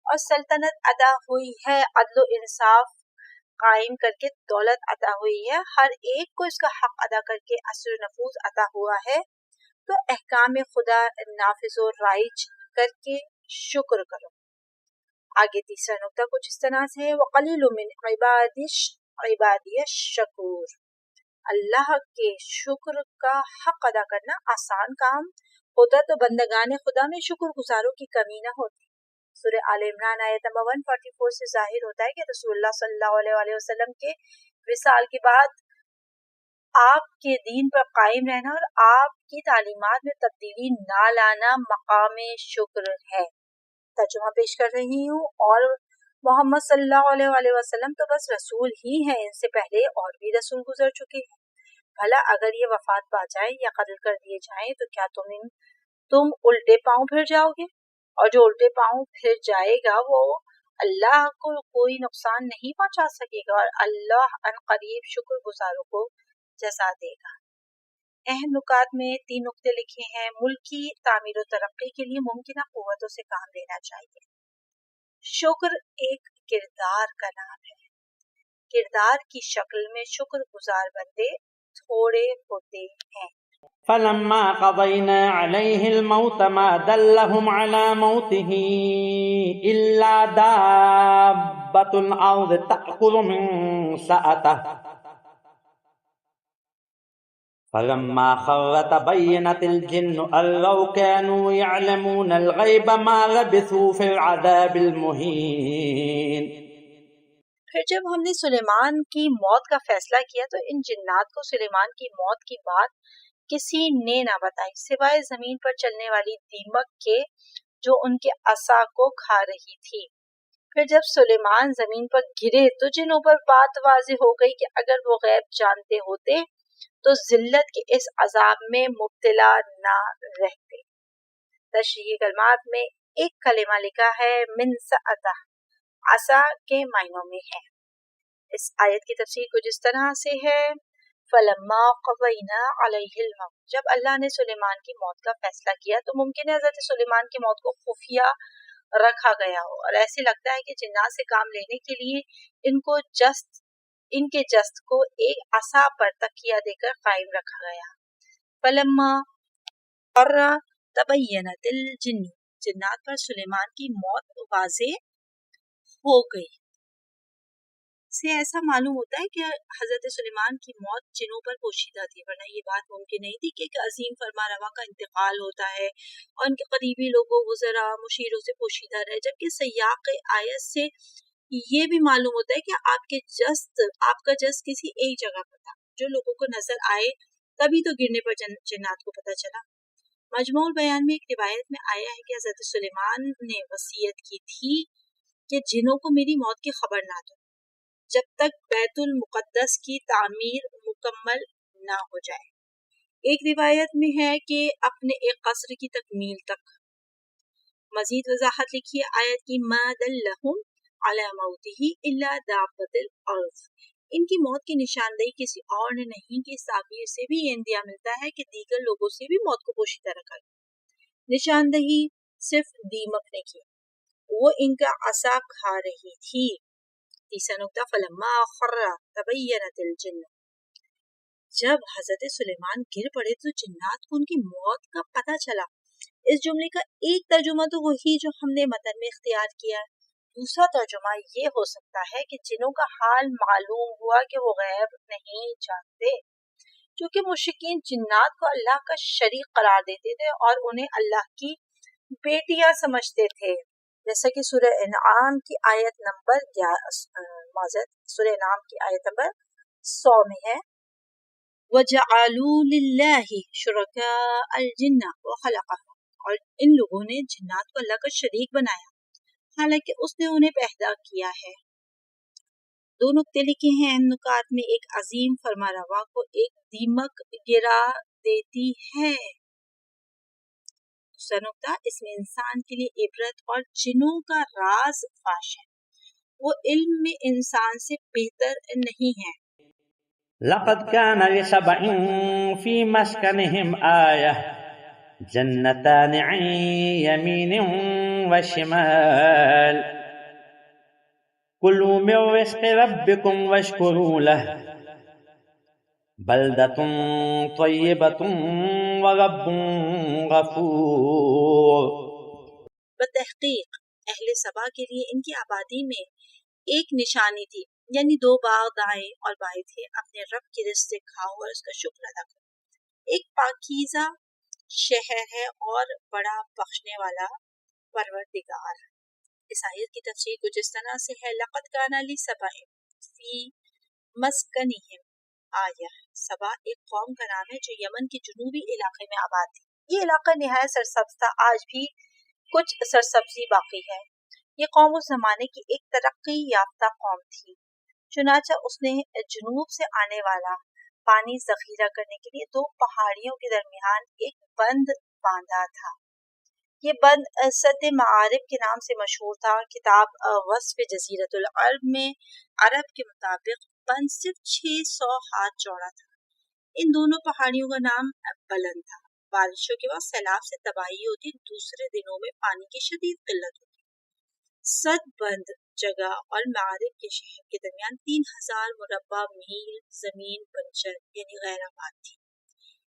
اور سلطنت ادا ہوئی ہے، عدل و انصاف قائم کر کے دولت عطا ہوئی ہے، ہر ایک کو اس کا حق ادا کر کے اثر و نفوذ عطا ہوا ہے، تو احکام خدا نافذ و رائج کر کے شکر کرو۔ آگے تیسرا نقطہ کچھ اس طرح سے ہے وَقَلِيلٌ مِّنْ عِبَادِيَ الشَّكُورُ، اللہ کے شکر کا حق ادا کرنا آسان کام ہوتا تو بندگان خدا میں شکر گزاروں کی کمی نہ ہوتی۔ سورہ آل عمران آیت نمبر 144 سے ظاہر ہوتا ہے کہ رسول اللہ صلی اللہ علیہ وسلم کے وصال کے بعد آپ کے دین پر قائم رہنا اور آپ کی تعلیمات میں تبدیلی نہ لانا مقام شکر ہے۔ ترجمہ پیش کر رہی ہوں، اور محمد صلی اللہ علیہ وسلم تو بس رسول ہی ہیں، ان سے پہلے اور بھی رسول گزر چکے ہیں، بھلا اگر یہ وفات پا جائیں یا قتل کر دیے جائیں تو کیا تم الٹے پاؤں پھر جاؤ گے؟ اور جو الٹے پاؤں پھر جائے گا وہ اللہ کو کوئی نقصان نہیں پہنچا سکے گا، اور اللہ ان قریب شکر گزاروں کو جزا دے گا۔ اہم نکات میں 3 نقطے لکھے ہیں۔ ملکی تعمیر و ترقی کے لیے ممکنہ قوتوں سے کام لینا چاہیے۔ شکر ایک کردار کا نام ہے، کردار کی شکل میں شکر گزار بندے تھوڑے ہوتے ہیں۔ فلما قضينا عليه الموت ما دلهم على موته إلا دابة الأرض تأكل من سأته فلما خر تبينت الجن أن لو كانوا يعلمون الغيب ما لبثوا في العذاب المهين۔ پھر جب ہم نے سلیمان کی موت کا فیصلہ کیا تو ان جنات کو سلیمان کی موت کی بات کسی نے نہ بتائی سوائے زمین پر چلنے والی دیمک کے جو ان کے عصا کو کھا رہی تھی۔ پھر جب سلیمان زمین پر گرے تو جنوں پر بات واضح ہو گئی کہ اگر وہ غیب جانتے ہوتے تو ذلت کے اس عذاب میں مبتلا نہ رہتے۔ تشریح کلمات میں ایک کلمہ لکھا ہے من سعتہ، عصا کے معنوں میں ہے۔ اس آیت کی تفسیر کچھ اس طرح سے ہے فلما قضینا علیہ الموت، جب اللہ نے سلیمان کی موت کا فیصلہ کیا تو ممکن ہے حضرت سلیمان کی موت کو خفیہ رکھا گیا ہو، اور ایسے لگتا ہے کہ جنات سے کام لینے کے لیے ان کے جسد کو ایک عصا پر تکیہ دے کر قائم رکھا گیا۔ فلما قر تبینت الجن، جنات پر سلیمان کی موت واضح ہو گئی سے ایسا معلوم ہوتا ہے کہ حضرت سلیمان کی موت جنوں پر پوشیدہ تھی، ورنہ یہ بات ممکن نہیں تھی کہ ایک عظیم فرما روا کا انتقال ہوتا ہے اور ان کے قریبی لوگوں، وزراء، مشیروں سے پوشیدہ رہے، جبکہ سیاق آیت سے یہ بھی معلوم ہوتا ہے کہ آپ کا جسد کسی ایک جگہ پر تھا جو لوگوں کو نظر آئے، تبھی تو گرنے پر جنات کو پتہ چلا۔ مجموع البیان میں ایک روایت میں آیا ہے کہ حضرت سلیمان نے وصیت کی تھی کہ جنوں کو میری موت کی خبر نہ دو جب تک بیت المقدس کی تعمیر مکمل نہ ہو جائے۔ ایک روایت میں ہے کہ اپنے ایک قصر کی تکمیل تک۔ مزید وضاحت لکھی ہے آیت کی ما دلہم علی موتہ الا دابۃ الارض، ان کی موت کی نشاندہی کسی اور نے نہیں کہ اس تعبیر سے بھی یہ اندیا ملتا ہے کہ دیگر لوگوں سے بھی موت کو پوشیدہ رکھا گیا۔ نشاندہی صرف دیمک نے کی، وہ ان کا عصا کھا رہی تھی۔ تیسرا نقطہ فلما خر تبینت الجن، جب حضرت سلیمان گر پڑے تو جنات کو ان کی موت کا پتہ چلا۔ اس جملے کا ایک ترجمہ تو وہی جو ہم نے متن میں اختیار کیا ہے، دوسرا ترجمہ یہ ہو سکتا ہے کہ جنوں کا حال معلوم ہوا کہ وہ غیب نہیں جانتے، چونکہ مشرکین جنات کو اللہ کا شریک قرار دیتے تھے اور انہیں اللہ کی بیٹیاں سمجھتے تھے، جیسا کہ سورہ انعام کی آیت نمبر 100 میں ہے وَجَعَلُوا لِلَّهِ شُرَكَاءَ الْجِنَّ وَخَلَقَهُمْ، اور ان لوگوں نے جنات کو اللہ کا شریک بنایا حالانکہ اس نے انہیں پیدا کیا ہے۔ دو نقطے لکھے ہیں ان نکات میں، ایک عظیم فرما روا کو ایک دیمک گرا دیتی ہے۔ دوسرا نقطہ اس میں انسان کے لیے عبرت اور جنوں کا راز فاش ہے، وہ علم میں انسان سے بہتر نہیں ہے۔ لقد كان لسبع في مسكنهم آية جنتان عن يمين وشمال كلوا من رزق ربكم واشكروا له بلدة طيبة ورب غفور۔ بتحقیق اہل سبا کے لیے ان کی آبادی میں ایک نشانی تھی، یعنی دو باغ دائیں اور بائیں تھے، اپنے رب کی رزق سے کھاؤ اور اس کا شکر ادا کرو۔ ایک پاکیزہ شہر ہے اور بڑا بخشنے والا پروردگار۔ اس آیت کی تفسیر کچھ اس طرح سے ہے لقد کان لسبع فی مسکنہم آیہ، سبا ایک قوم کا نام ہے جو یمن کے جنوبی علاقے میں آباد تھی۔ یہ علاقہ نہایت سرسبز تھا، آج بھی کچھ سرسبزی باقی ہے۔ یہ قوم اس زمانے کی ایک ترقی یافتہ قوم تھی، چنانچہ اس نے جنوب سے آنے والا پانی ذخیرہ کرنے کے لیے دو پہاڑیوں کے درمیان ایک بند باندھا تھا۔ یہ بند سد معارب کے نام سے مشہور تھا۔ کتاب وصف جزیرۃ العرب میں عرب کے مطابق بند صرف 600 ہاتھ چوڑا تھا۔ ان دونوں پہاڑیوں کا نام بلند تھا۔ بارشوں کے بعد سیلاب سے تباہی ہوتی، دوسرے دنوں میں پانی کی شدید قلت ہوتی۔ سد بند جگہ اور معارب کے شہر کے درمیان 3000 مربع میل زمین بنجر یعنی غیر آباد تھی۔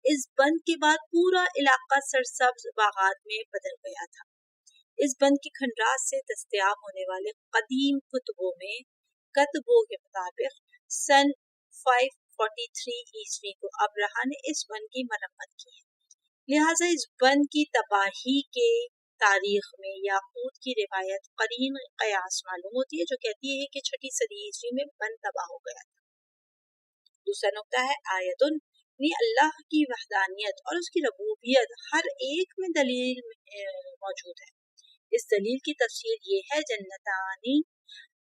اس بند کے بعد پورا علاقہ سرسبز باغات میں بدل گیا تھا۔ اس بند کی کھنڈرات سے دستیاب ہونے والے قدیم کتبوں کے مطابق سن 543 عیسوی کو ابرہہ نے اس بند کی مرمت کی ہے، لہٰذا اس بند کی تباہی کے تاریخ میں یاقوت کی روایت قرین قیاس معلوم ہوتی ہے جو کہتی ہے کہ 6 صدی عیسوی میں بند تباہ ہو گیا تھا۔ دوسرا نقطہ ہے آیتن یعنی اللہ کی وحدانیت اور اس کی ربوبیت ہر ایک میں دلیل موجود ہے۔ اس دلیل کی تفصیل یہ ہے جنتانی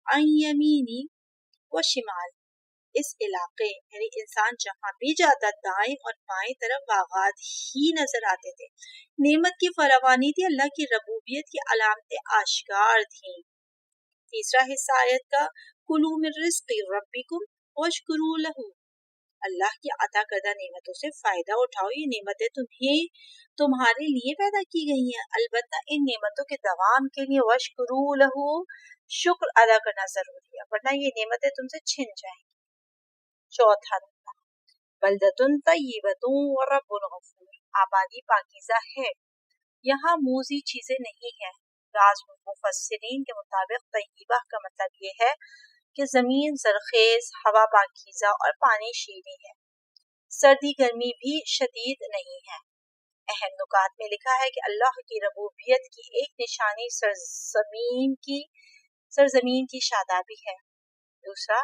عن یمینی و شمال، اس علاقے یعنی انسان جہاں بھی جاتا دائیں اور بائیں طرف باغات ہی نظر آتے تھے۔ نعمت کی فراوانی تھی، اللہ کی ربوبیت کی علامتیں آشکار تھیں۔ تیسرا حصہ آیت کا کلوا من رزق ربکم واشکروا لہ، اللہ کی عطا کردہ نعمتوں سے فائدہ اٹھاؤ، یہ نعمتیں تمہارے لیے پیدا کی گئی ہیں، البتہ ان نعمتوں کے دوام کے لیے واشکروا لہ، شکر ادا کرنا ضروری ہے، ورنہ یہ نعمتیں تم سے چھن جائیں گی۔ چوتھا نقطہ بلدۃ طیبۃ ورب غفور، آبادی پاکیزہ ہے، یہاں موذی چیزیں نہیں ہیں۔ بعض مفسرین کے مطابق طیبہ کا مطلب یہ ہے کہ زمین زرخیز، ہوا پاکیزہ اور پانی شیریں ہے، سردی گرمی بھی شدید نہیں ہے۔ اہم نکات میں لکھا ہے کہ اللہ کی ربوبیت کی ایک نشانی سرزمین کی شادابی ہے۔ دوسرا،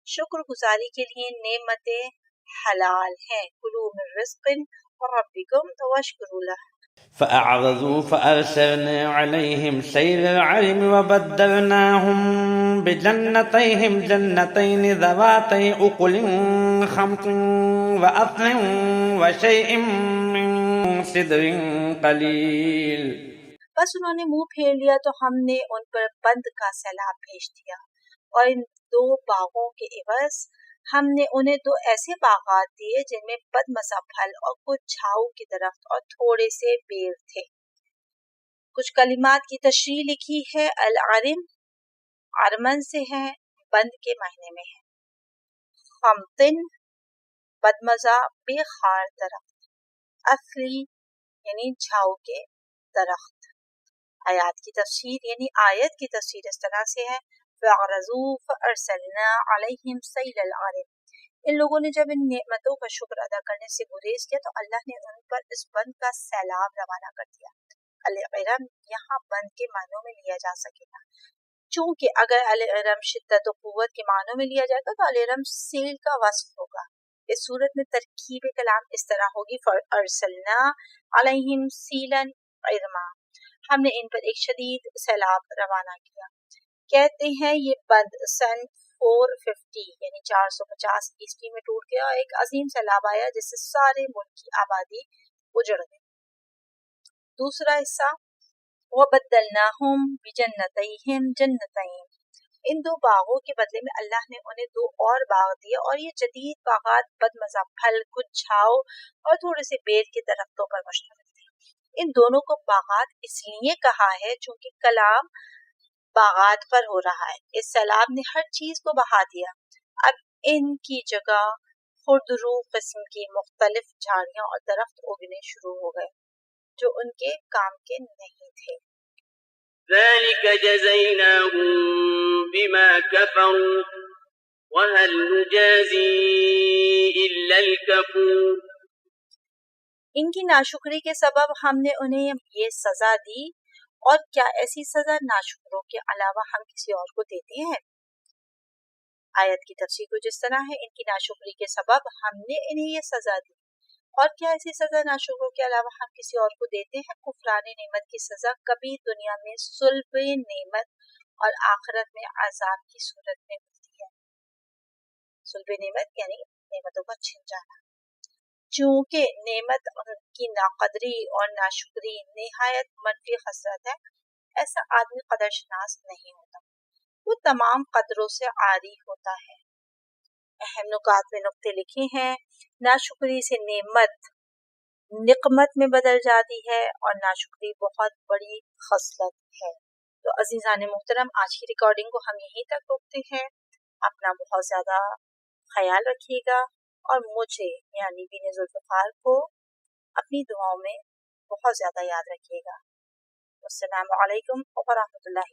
شکر گزاری کے لیے نعمتیں حلال ہیں، کلوا من رزق ربکم واشکروا لہ۔ فأعرضوا فأرسلنا عليهم سيل العرم وبدلناهم بجنتيهم جنتين ذواتي أكل خمط وأثل وشيء من سدر قليل، بس انہوں نے منہ پھیر لیا تو ہم نے ان پر بند کا سیلاب بھیج دیا، اور ان دو باغوں کے عوض ہم نے انہیں دو ایسے باغات دیے جن میں بد مزہ پھل اور کچھ جھاؤ کے درخت اور تھوڑے سے بیر تھے۔ کچھ کلمات کی تشریح لکھی ہے۔ العرم ارمن سے ہے، بند کے معنی میں ہے۔ خمطن بد مزہ بے خار درخت، اصلی یعنی جھاؤ کے درخت۔ آیات کی تفسیر یعنی آیت کی تفسیر اس طرح سے ہے، فَأَعْرَضُوا فَأَرْسَلْنَا عَلَيْهِمْ سَيْلَ الْعَرِمِ، ان لوگوں نے جب ان نعمتوں کا شکر ادا کرنے سے گریز کیا تو اللہ نے ان پر اس بند کا سیلاب روانہ کر دیا۔ العرم یہاں بند کے معنوں میں لیا جا سکے گا، چونکہ اگر العرم شدت و قوت کے معنوں میں لیا جائے گا تو العرم سیل کا وصف ہوگا۔ اس صورت میں ترکیب کلام اس طرح ہوگی، فَأَرْسَلْنَا عَلَيْهِمْ سِيلًا عِرْمًا، ہم نے ان پر ایک شدید سیلاب روانہ کیا۔ کہتے ہیں یہ بند سن 450 یعنی 450 عیسوی میں ٹوٹ گیا اور ایک عظیم سیلاب آیا جس سے سارے ملک کی آبادی اجڑ گئی۔ دوسرا حصہ وَبَدَّلْنَاهُمْ بِجَنَّتَيْهِمْ جَنَّتَيْن، ان دو باغوں کے بدلے میں اللہ نے انہیں دو اور باغ دیے، اور یہ جدید باغات بد مزہ پھل، کچھ جھاؤ اور تھوڑے سے بیر کے درختوں پر مشتمل تھے۔ ان دونوں کو باغات اس لیے کہا ہے چونکہ کلام باغات پر ہو رہا ہے۔ اس سیلاب نے ہر چیز کو بہا دیا، اب ان کی جگہ خردرو قسم کی مختلف جھاڑیاں اور درخت اگنے شروع ہو گئے جو ان کے کام کے نہیں تھے۔ ذلك جزيناهم بما كفروا وهل نجازي إلا الكفور، ان کی ناشکری کے سبب ہم نے انہیں یہ سزا دی، اور کیا ایسی سزا ناشکروں کے علاوہ ہم کسی اور کو دیتے ہیں؟ آیت کی تفسیر کچھ اس طرح ہے، ان کی ناشکری کے سبب ہم نے انہیں یہ سزا دی، اور کیا ایسی سزا ناشکروں کے علاوہ ہم کسی اور کو دیتے ہیں؟ کفران نعمت کی سزا کبھی دنیا میں سلب نعمت اور آخرت میں عذاب کی صورت میں ملتی ہے۔ سلب نعمت یعنی نعمتوں کا چھن جانا، چونکہ نعمت کی ناقدری اور ناشکری نہایت منفی خصلت ہے، ایسا آدمی قدر شناس نہیں ہوتا، وہ تمام قدروں سے عاری ہوتا ہے۔ اہم نکات میں نقطے لکھے ہیں۔ ناشکری سے نعمت نقمت میں بدل جاتی ہے اور ناشکری بہت بڑی خصلت ہے۔ تو عزیزان محترم، آج کی ریکارڈنگ کو ہم یہیں تک روکتے ہیں۔ اپنا بہت زیادہ خیال رکھیے گا اور مجھے یعنی بین ذوالفقار کو اپنی دعاؤں میں بہت زیادہ یاد رکھیے گا۔ السلام علیکم ورحمۃ اللہ۔